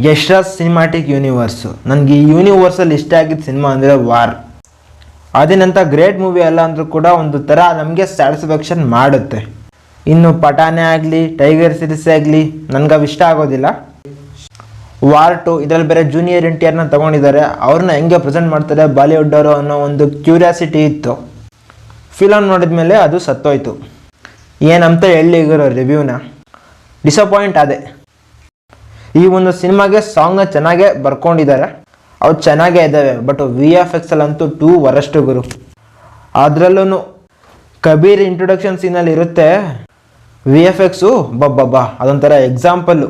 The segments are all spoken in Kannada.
Yash Raj cinematic universe. ನನಗೆ ಈ ಯೂನಿವರ್ಸಲ್ಲಿ ಇಷ್ಟ ಆಗಿದ್ದ ಸಿನಿಮಾ ಅಂದರೆ ವಾರ್. ಅದೇನಂತ ಗ್ರೇಟ್ ಮೂವಿ ಅಲ್ಲ ಅಂದರೂ ಕೂಡ ಒಂದು ಥರ ನಮಗೆ ಸ್ಯಾಟಿಸ್ಫ್ಯಾಕ್ಷನ್ ಮಾಡುತ್ತೆ. ಇನ್ನು ಪಠಾಣೆ ಆಗಲಿ, ಟೈಗರ್ ಸೀರೀಸ್ ಆಗಲಿ ನನಗೆ ಇಷ್ಟ ಆಗೋದಿಲ್ಲ. ವಾರ್ 2 ಇದರಲ್ಲಿ ಬೇರೆ ಜೂನಿಯರ್ NTRನ ತೊಗೊಂಡಿದ್ದಾರೆ. ಅವ್ರನ್ನ ಹೆಂಗೆ ಪ್ರೆಸೆಂಟ್ ಮಾಡ್ತಾರೆ ಬಾಲಿವುಡ್ ಅವರು ಅನ್ನೋ ಒಂದು ಕ್ಯೂರಿಯಾಸಿಟಿ ಇತ್ತು. ಫಿಲಮ್ ನೋಡಿದ ಮೇಲೆ ಅದು ಸತ್ತೋಯ್ತು. ಏನಂತ ಹೇಳಿಗಿರೋ ರಿವ್ಯೂನ ಡಿಸಪಾಯಿಂಟ್ ಆದೆ. ಈ ಒಂದು ಸಿನಿಮಾಗೆ ಸಾಂಗ್ನ ಚೆನ್ನಾಗೇ ಬರ್ಕೊಂಡಿದ್ದಾರೆ, ಅವು ಚೆನ್ನಾಗೇ ಇದ್ದಾವೆ. ಬಟ್ VFX ಅಲ್ಲಂತೂ 2 ವರಷ್ಟು ಗುರು. ಅದರಲ್ಲೂ ಕಬೀರ್ ಇಂಟ್ರೊಡಕ್ಷನ್ ಸೀನಲ್ಲಿ ಇರುತ್ತೆ VFXು ಬಬ್ಬಬ್ಬಾ, ಅದೊಂಥರ ಎಕ್ಸಾಂಪಲ್ಲು.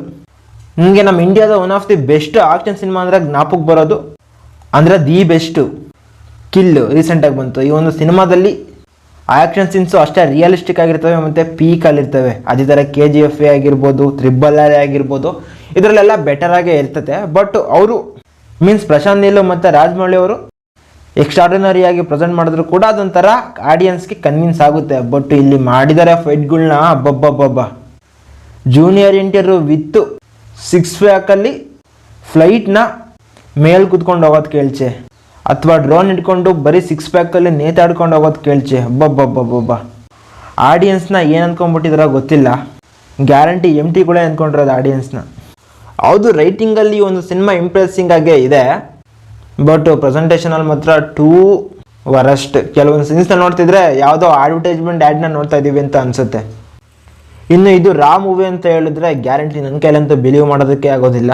ನಿಮಗೆ ನಮ್ಮ ಇಂಡಿಯಾದ one of the best action cinema ಅಂದರೆ ಜ್ಞಾಪಕ ಬರೋದು ಅಂದರೆ ದಿ ಬೆಸ್ಟು ಕಿಲ್ಲು ರೀಸೆಂಟಾಗಿ ಬಂತು. ಈ ಒಂದು ಸಿನಿಮಾದಲ್ಲಿ ಆ್ಯಕ್ಷನ್ ಸೀನ್ಸು ಅಷ್ಟೇ ರಿಯಲಿಸ್ಟಿಕ್ ಆಗಿರ್ತವೆ ಮತ್ತು ಪೀಕಲ್ಲಿರ್ತವೆ. ಅದೇ ಥರ KGF ಆಗಿರ್ಬೋದು, RRR ಆಗಿರ್ಬೋದು, ಇದರಲ್ಲೆಲ್ಲ ಬೆಟರಾಗೇ ಇರ್ತದೆ. ಬಟ್ ಅವರು ಮೀನ್ಸ್ ಪ್ರಶಾಂತ್ ನೀಲ್ ಮತ್ತು ರಾಜಮೌಳಿ ಅವರು ಎಕ್ಸ್ಟ್ರಾರ್ಡಿನರಿಯಾಗಿ ಪ್ರೆಸೆಂಟ್ ಮಾಡಿದ್ರು ಕೂಡ ಅದೊಂಥರ ಆಡಿಯನ್ಸ್ಗೆ ಕನ್ವಿನ್ಸ್ ಆಗುತ್ತೆ. ಬಟ್ ಇಲ್ಲಿ ಮಾಡಿದ್ದಾರೆ ಫೈಟ್ಗಳನ್ನ ಬಬ್ಬಬ್ಬಬ್ಬ. ಜೂನಿಯರ್ NTR ವಿತ್ 6 ಪ್ಯಾಕಲ್ಲಿ ಫ್ಲೈಟ್ನ ಮೇಲ್ ಕೂತ್ಕೊಂಡು ಹೋಗೋದು ಕೇಳ್ಚೆ, ಅಥವಾ ಡ್ರೋನ್ ಇಟ್ಕೊಂಡು ಬರೀ 6 ಪ್ಯಾಕಲ್ಲಿ ನೇತಾಡ್ಕೊಂಡು ಹೋಗೋದು ಕೇಳ್ಚೆ. ಬಬ್ಬಬ್ಬಬ್ಬಬ್ಬ. ಆಡಿಯನ್ಸ್ನ ಏನು ಅಂದ್ಕೊಂಡ್ಬಿಟ್ಟಿದಾರೋ ಗೊತ್ತಿಲ್ಲ. ಗ್ಯಾರಂಟಿ MTಗಳೇ ಅಂದ್ಕೊಂಡಿರೋದು ಆಡಿಯನ್ಸ್ನ. ಹೌದು, ರೈಟಿಂಗಲ್ಲಿ ಒಂದು ಸಿನಿಮಾ ಇಂಪ್ರೆಸ್ಸಿಂಗ್ ಆಗೇ ಇದೆ. ಬಟ್ ಪ್ರೆಸೆಂಟೇಷನಲ್ಲಿ ಮಾತ್ರ 2 ವರಸ್ಟ್. ಕೆಲವೊಂದು ಸೀನ್ಸ್ನ ನೋಡ್ತಿದ್ರೆ ಯಾವುದೋ ಅಡ್ವರ್ಟೈಸ್ಮೆಂಟ್ ಆ್ಯಡ್ನ ನೋಡ್ತಾ ಇದ್ದೀವಿ ಅಂತ ಅನಿಸುತ್ತೆ. ಇನ್ನು ಇದು ರಾ ಮೂವಿ ಅಂತ ಹೇಳಿದ್ರೆ ಗ್ಯಾರಂಟಿ ನನ್ನ ಕೈಲಂತೂ ಬಿಲೀವ್ ಮಾಡೋದಕ್ಕೆ ಆಗೋದಿಲ್ಲ.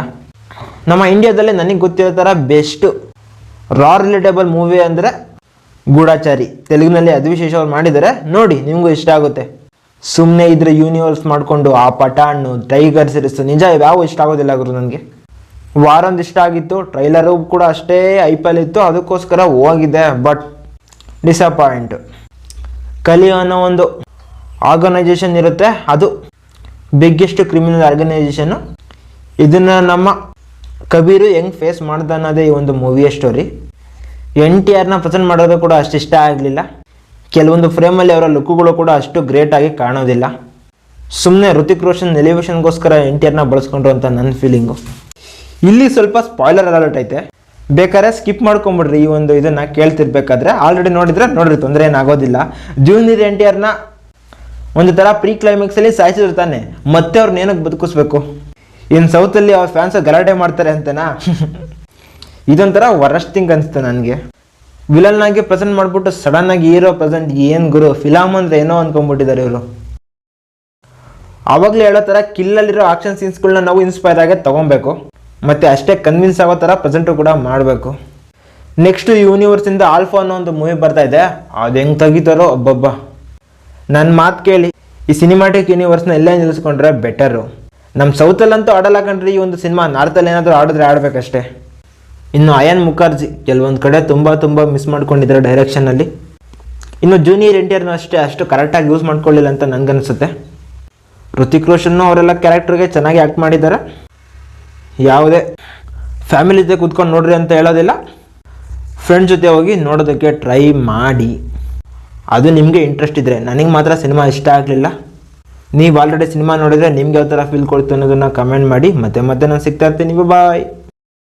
ನಮ್ಮ ಇಂಡಿಯಾದಲ್ಲಿ ನನಗೆ ಗೊತ್ತಿರೋ ಥರ ಬೆಸ್ಟ್ ರಾ ರಿಲೇಟೇಬಲ್ ಮೂವಿ ಅಂದರೆ ಗೂಢಾಚಾರಿ. ತೆಲುಗಿನಲ್ಲಿ ಅದ್ವಿಶೇಷ ಅವ್ರು ಮಾಡಿದ್ದಾರೆ, ನೋಡಿ ನಿಮಗೂ ಇಷ್ಟ ಆಗುತ್ತೆ. ಸುಮ್ಮನೆ ಇದ್ರೆ ಯೂನಿವರ್ಸ್ ಮಾಡಿಕೊಂಡು ಆ ಪಠಾಣು, ಟೈಗರ್ ಸೀರೀಸ್ ನಿಜ ಯಾವ ಇಷ್ಟ ಆಗೋದಿಲ್ಲ ಗುರು ನನಗೆ. ವಾರೊಂದು ಇಷ್ಟ ಆಗಿತ್ತು, ಟ್ರೈಲರು ಕೂಡ ಅಷ್ಟೇ IPL ಇತ್ತು, ಅದಕ್ಕೋಸ್ಕರ ಹೋಗಿದೆ. ಬಟ್ ಡಿಸಪಾಯಿಂಟು. ಕಲಿ ಅನ್ನೋ ಒಂದು ಆರ್ಗನೈಜೇಷನ್ ಇರುತ್ತೆ, ಅದು ಬಿಗ್ಗೆಸ್ಟ್ ಕ್ರಿಮಿನಲ್ ಆರ್ಗನೈಜೇಷನ್ನು. ಇದನ್ನು ನಮ್ಮ ಕಬೀರು ಹೆಂಗೆ ಫೇಸ್ ಮಾಡ್ದ ಅನ್ನೋದೇ ಈ ಒಂದು ಮೂವಿಯ ಸ್ಟೋರಿ. NTRನ ಪ್ರೆಸೆಂಟ್ ಮಾಡೋದು ಕೂಡ ಅಷ್ಟು ಇಷ್ಟ ಆಗಲಿಲ್ಲ. ಕೆಲವೊಂದು ಫ್ರೇಮಲ್ಲಿ ಅವರ ಲುಕ್ಕುಗಳು ಕೂಡ ಅಷ್ಟು ಗ್ರೇಟಾಗಿ ಕಾಣೋದಿಲ್ಲ. ಸುಮ್ಮನೆ ಋತಿಕ್ ರೋಷನ್ ಎಲಿವೇಷನ್ಗೋಸ್ಕರ NTRನ ಬಳಸ್ಕೊಂಡ್ರು ಅಂತ ನನ್ನ ಫೀಲಿಂಗು. ಇಲ್ಲಿ ಸ್ವಲ್ಪ ಸ್ಪಾಯ್ಲರ್ ಅಲರ್ಟ್ ಐತೆ, ಬೇಕಾದ್ರೆ ಸ್ಕಿಪ್ ಮಾಡ್ಕೊಂಬಿಡ್ರಿ. ಈ ಒಂದು ಇದನ್ನು ಕೇಳ್ತಿರ್ಬೇಕಾದ್ರೆ ಆಲ್ರೆಡಿ ನೋಡ್ರಿ, ತೊಂದರೆ ಏನಾಗೋದಿಲ್ಲ. ಜೂನಿಯರ್ NTRನ ಒಂದು ಥರ ಪ್ರೀ ಕ್ಲೈಮ್ಯಾಕ್ಸಲ್ಲಿ ಸಾಯಿಸಿದ್ರು ತಾನೆ, ಮತ್ತೆ ಅವ್ರನ್ನ ಏನಕ್ಕೆ ಬದುಕಿಸ್ಬೇಕು? ಇನ್ನು ಸೌತಲ್ಲಿ ಅವ್ರ ಫ್ಯಾನ್ಸ್ ಗಲಾಟೆ ಮಾಡ್ತಾರೆ ಅಂತನಾ? ಇದೊಂಥರ ವರಸ್ಟ್ ಥಿಂಗ್ ಅನಿಸ್ತು ನನಗೆ. ವಿಲನ್ನಾಗಿ ಪ್ರೆಸೆಂಟ್ ಮಾಡಿಬಿಟ್ಟು ಸಡನ್ನಾಗಿ ಹೀರೋ ಪ್ರೆಸೆಂಟ್, ಏನು ಗುರು ಫಿಲಮ್ ಅಂದರೆ ಏನೋ ಅಂದ್ಕೊಂಡ್ಬಿಟ್ಟಿದ್ದಾರೆ ಇವರು. ಆವಾಗಲೇ ಹೇಳೋ ಥರ ಕಿಲ್ಲಲ್ಲಿರೋ ಆಕ್ಷನ್ ಸೀನ್ಸ್ಗಳನ್ನ ನಾವು ಇನ್ಸ್ಪೈರ್ ಆಗಿ ತೊಗೊಬೇಕು, ಮತ್ತು ಅಷ್ಟೇ ಕನ್ವಿನ್ಸ್ ಆಗೋ ಥರ ಪ್ರೆಸೆಂಟು ಕೂಡ ಮಾಡಬೇಕು. ನೆಕ್ಸ್ಟು ಯೂನಿವರ್ಸಿಂದ ಆಲ್ಫಾ ಅನ್ನೋ ಒಂದು ಮೂವಿ ಬರ್ತಾ ಇದೆ, ಅದು ಹೆಂಗೆ ತೆಗಿತಾರೋ ಒಬ್ಬೊಬ್ಬ. ನನ್ನ ಮಾತು ಕೇಳಿ ಈ ಸಿನಿಮ್ಯಾಟಿಕ್ ಯೂನಿವರ್ಸ್ನ ಎಲ್ಲೇ ನಿಲ್ಲಿಸ್ಕೊಂಡ್ರೆ ಬೆಟರು. ನಮ್ಮ ಸೌತಲ್ಲಂತೂ ಆಡಲ್ಲ ಕಣ್ರಿ ಈ ಒಂದು ಸಿನಿಮಾ, ನಾರ್ತಲ್ಲಿ ಏನಾದರೂ ಆಡಿದ್ರೆ ಆಡಬೇಕಷ್ಟೇ. ಇನ್ನು ಅಯಾನ್ ಮುಖರ್ಜಿ ಕೆಲವೊಂದು ಕಡೆ ತುಂಬ ಮಿಸ್ ಮಾಡ್ಕೊಂಡಿದ್ದಾರೆ ಡೈರೆಕ್ಷನಲ್ಲಿ. ಇನ್ನು ಜೂನಿಯರ್ NTRನೂ ಅಷ್ಟು ಕರೆಕ್ಟಾಗಿ ಯೂಸ್ ಮಾಡ್ಕೊಳ್ಳಿಲ್ಲ ಅಂತ ನನಗನ್ಸುತ್ತೆ. ಋತಿಕ್ ರೋಷನ್ನು ಅವರೆಲ್ಲ ಕ್ಯಾರೆಕ್ಟರ್ಗೆ ಚೆನ್ನಾಗಿ ಆ್ಯಕ್ಟ್ ಮಾಡಿದ್ದಾರೆ. ಯಾವುದೇ ಫ್ಯಾಮಿಲಿ ಜೊತೆ ಕೂತ್ಕೊಂಡು ನೋಡ್ರಿ ಅಂತ ಹೇಳೋದಿಲ್ಲ, ಫ್ರೆಂಡ್ಸ್ ಜೊತೆ ಹೋಗಿ ನೋಡೋದಕ್ಕೆ ಟ್ರೈ ಮಾಡಿ. ಅದು ನಿಮಗೆ ಇಂಟ್ರೆಸ್ಟ್ ಇದ್ದರೆ. ನನಗೆ ಮಾತ್ರ ಸಿನಿಮಾ ಇಷ್ಟ ಆಗಲಿಲ್ಲ. ನೀವು ಆಲ್ರೆಡಿ ಸಿನಿಮಾ ನೋಡಿದರೆ ನಿಮ್ಗೆ ಯಾವ ಥರ ಫೀಲ್ ಕೊಡ್ತು ಅನ್ನೋದನ್ನು ಕಮೆಂಟ್ ಮಾಡಿ. ಮತ್ತೆ ನಾನು ಸಿಗ್ತಾ ಇರ್ತೀನಿ. ಬಾಯ್.